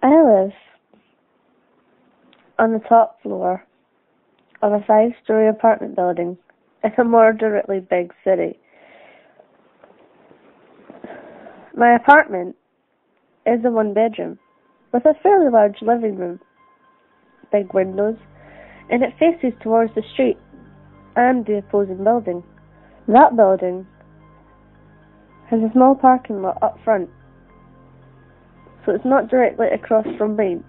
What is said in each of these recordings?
I live on the top floor of a 5-story apartment building in a moderately big city. My apartment is a 1-bedroom with a fairly large living room, big windows, and it faces towards the street and the opposing building. That building has a small parking lot up front, so it's not directly across from mine,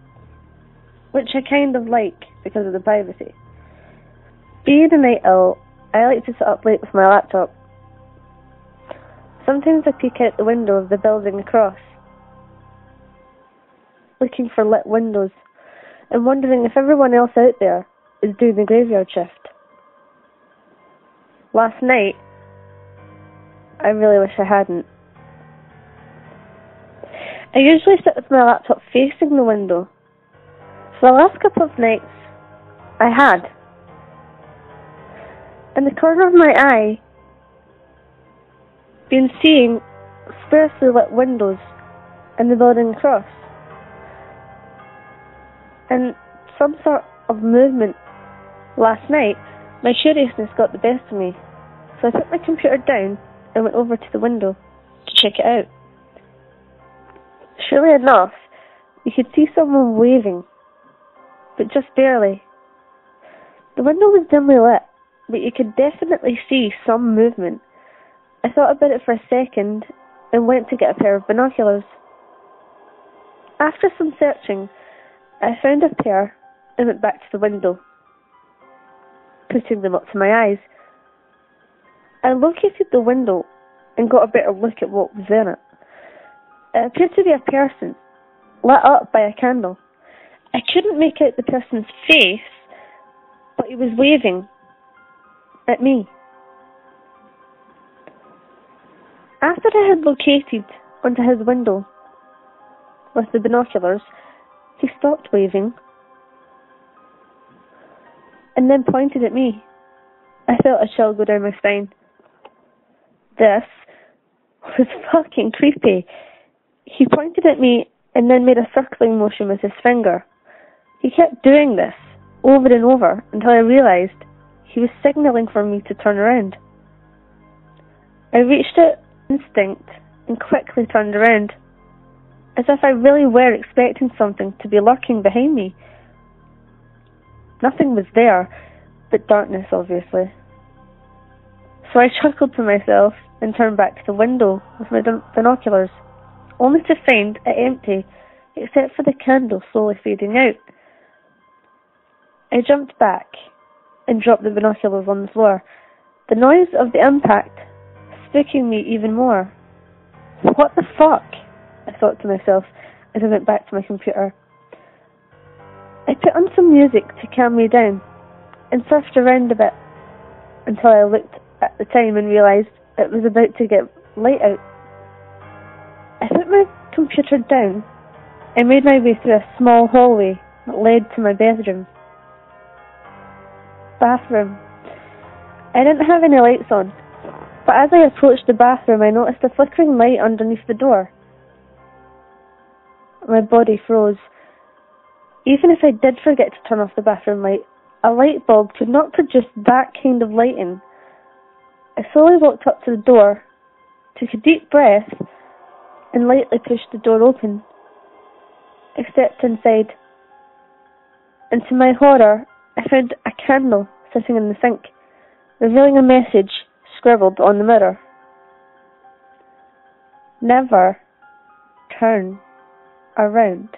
which I kind of like because of the privacy. Being a night owl, I like to sit up late with my laptop. Sometimes I peek out the window of the building across, looking for lit windows and wondering if everyone else out there is doing the graveyard shift. Last night, I really wish I hadn't. I usually sit with my laptop facing the window. For the last couple of nights, I had. In the corner of my eye, been seeing sparsely lit windows in the building across, and some sort of movement. Last night, my curiousness got the best of me, so I put my computer down and went over to the window to check it out. Surely enough, you could see someone waving, but just barely. The window was dimly lit, but you could definitely see some movement. I thought about it for a second and went to get a pair of binoculars. After some searching, I found a pair and went back to the window, putting them up to my eyes. I located the window and got a better look at what was in it. It appeared to be a person, lit up by a candle. I couldn't make out the person's face, but he was waving at me. After I had located onto his window with the binoculars, he stopped waving and then pointed at me. I felt a chill go down my spine. This was fucking creepy. He pointed at me and then made a circling motion with his finger. He kept doing this over and over until I realised he was signalling for me to turn around. I reached out instinct and quickly turned around, as if I really were expecting something to be lurking behind me. Nothing was there, but darkness, obviously. So I chuckled to myself and turned back to the window with my binoculars, only to find it empty, except for the candle slowly fading out. I jumped back and dropped the binoculars on the floor, the noise of the impact spooking me even more. What the fuck? I thought to myself as I went back to my computer. I put on some music to calm me down and surfed around a bit until I looked at the time and realised it was about to get light out. I put my computer down and made my way through a small hallway that led to my bathroom. I didn't have any lights on, but as I approached the bathroom I noticed a flickering light underneath the door. My body froze. Even if I did forget to turn off the bathroom light, a light bulb could not produce that kind of lighting. I slowly walked up to the door, took a deep breath, and lightly pushed the door open. I stepped inside, and to my horror, I found a candle sitting in the sink, revealing a message scribbled on the mirror. Never turn around.